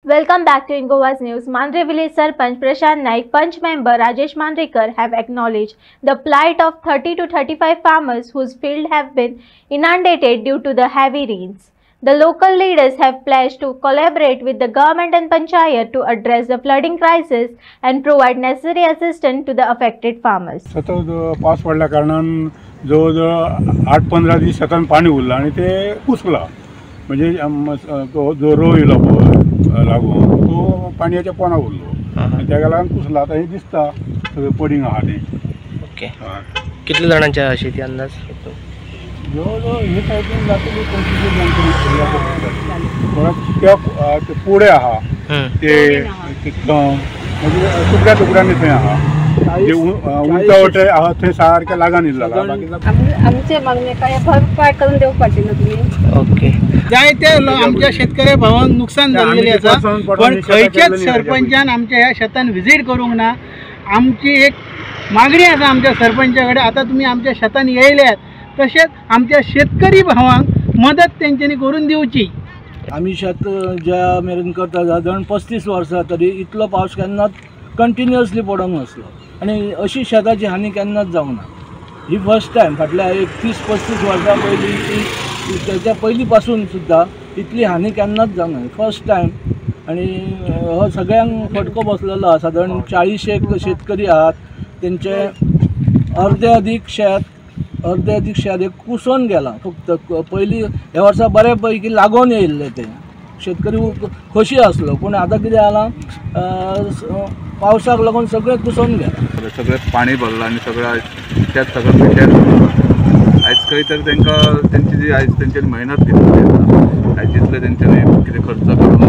Welcome back to Ingova's News. Mandre Village Sarpanch Prashant Naik, Panch member Rajesh Mandrekar have acknowledged the plight of 30 to 35 farmers whose fields have been inundated due to the heavy rains. The local leaders have pledged to collaborate with the government and Panchayat to address the flooding crisis and provide necessary assistance to the affected farmers. सतत पाऊस पडल्या कारणान जवळजवळ 8-15 दीस शेतान पाणी उरला आणि ते कुसला म्हणजे जो रोव येयलो पळय लागून तो पाणयाच्या पोना उरलो आणि त्या लागून कुसला. आता हे दिसता सगळं पडींग आहा ते. ओके. कितल्या जाणांच्या शेती अंदाज? जवळजवळ हे सायडीन जातली 25 जणांची ते पुढे आहा ते म्हणजे तुकड्या तुकड्यांनी थंय आहा जे उंचावटे आहा थंय सारखे लागान इल्ला. आमचे मागणे काय भरपाई करून देवपाची ना तुम्ही. ओके. जाय ते आमच्या शेतकरी भावांक नुकसान झालेले आसा पण खंयच्याच सरपंचान आमच्या ह्या शेतान विजीट करूंक ना. आमची एक मागणी आसा आमच्या सरपंचा कडेन, आता तुम्ही आमच्या शेतान येयल्यात तशेंच आमच्या शेतकरी भावांक मदत तेंच्यांनी करून दिवची. आम्ही शेत ज्या मेरेन करता साधारण 35 वर्सां तरी इतलो पावस केन्नाच कंटिन्युअसली पडोंक नासलो आणि अशी शेताची हानी केन्नाच जावंक ना. ही फर्स्ट टायम फाटल्या 30-35 वर्सां पयलीं त्याच्या पयलीं पासून सुद्दां इतली हानी केन्नाच जावंक ना. फर्स्ट टायम आणि हो सगळ्यांक फटको बसलेलो आहा. साधारण 40 एक शेतकरी आहात, तेंचे अर्धे अधिक शेत एक कुसोन गेला. फक्त पयलीं ह्या वर्सा बरे पैकी लागून येयल्ले ते शेतकरी खोशी आसलो पण आतां कितें जालां पावसाक लागून सगळें कुसोन गेला. सगळें पाणी भरलां आनी सगळें शेत सगळें पिड्ड्यार आयज खंय तर तांकां तेंची जी आयज तेंच्यांनी मेहनत केली आयज जितले तेंच्यांनी कितें खर्च करून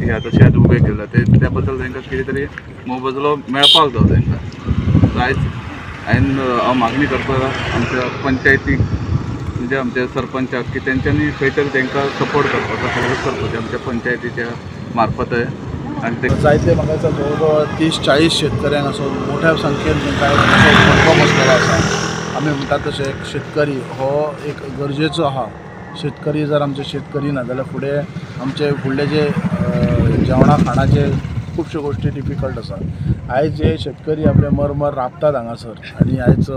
हे आतां शेत उबें केलां त्या बद्दल तांकां कितें तरी मोबदलो मेळपाक जाय तांकां. आयज हांव मागणी करता आमच्या पंचायतीक म्हणजे आमच्या सरपंचाक की तेंच्यांनी खंय तरी तांकां सपोर्ट करपाचो सगळें करपाचें आमच्या पंचायतीच्या मार्फत आणि ते जायते म्हाका दिसता जवळ 30-40 शेतकऱ्यांक असो मोठ्या संख्येन तांकां फटको बसलेलो आसा. आमी म्हणटात तशें एक शेतकरी हो एक गरजेचो आहा. शेतकरी जर आमचे शेतकरी ना जाल्यार फुडें आमचे फुडले जे जेवणा खाणाचे खुबश्यो गोश्टी डिफिकल्ट आसा. आयज जे शेतकरी आपले मरमर राबतात हांगासर आनी आयज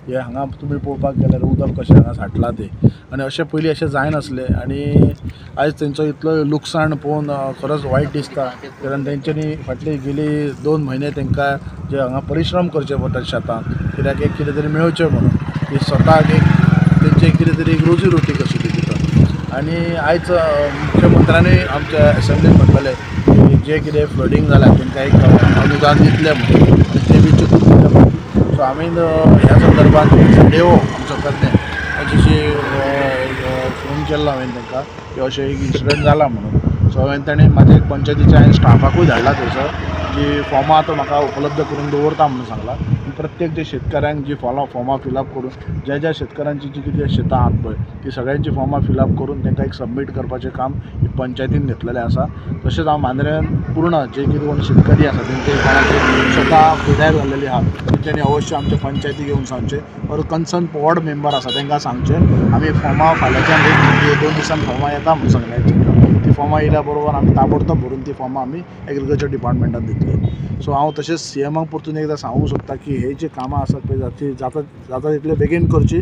हे हांगा तुमी पळोवपाक गेल्यार उदक कशें हांगा साठलां ते आनी अशें पयलीं अशें जायनासलें आणि आयज तेंचो इतलो लुकसाण पळोवन खरोच वायट दिसता. कारण तेंच्यांनी फाटली गेली 2 म्हयने तांकां जे हांगा परिश्रम करचे पडटात शेतांत कित्याक एक कितें तरी मेळचें म्हणून की स्वताक एक तेंचे कितें तरी एक रोजी रोटी कशी ती दितात. आनी आयज मुख्यमंत्र्यांनी आमच्या एसेंब्लीन म्हटलेलें की जे कितें फ्लडींग जालां तांकां एक अनुदान दितलें म्हणून ते बी चिंतून दितलें म्हणून. सो आमी ह्या संदर्भात देव आमचो करते जशी फोन केल्लो हांवें तांकां की अशें एक इन्सिडंट जाला म्हणून. सो हांवें ताणें म्हाज्या एक पंचायतीच्या हांवें स्टाफाकूय धाडला थंयसर जी फॉर्मां आतां म्हाका उपलब्ध करून दवरता म्हणून सांगलां. प्रत्येक जे शेतकऱ्यांक जी फॉर्मां फिलअप करून ज्या शेतकऱ्यांची जी कितें शेतां आहात पळय ती सगळ्यांची फॉर्मां फिलअप करून तांकां एक सबमीट करपाचें काम ही पंचायतीन घेतलेलें आसा. तशेंच हांव मांद्रेन पूर्ण जे कितें कोण शेतकरी आसा तेंचे कोणाचे शेतां पिड्ड्यार जाल्लेली आहात तेंच्यांनी अवश्य आमच्या पंचायतीक येवन सांगचें और कन्सर्न वॉर्ड मेंबर आसा तांकां सांगचें आमी फॉर्मां फाल्यांच्यान 1-2 दिसान फॉर्मां येता म्हणून सगळ्यांची. ती फॉर्मां येयल्या बरोबर आमी ताबडतोब भरून ती फॉर्मां आमी एग्रीकल्चर डिपार्टमेंटान दितली. सो हांव तशेंच सीएमाक परतून एकदां सांगूंक सोदता की हे जे कामां आसात पळय जाता तितले बेगीन करची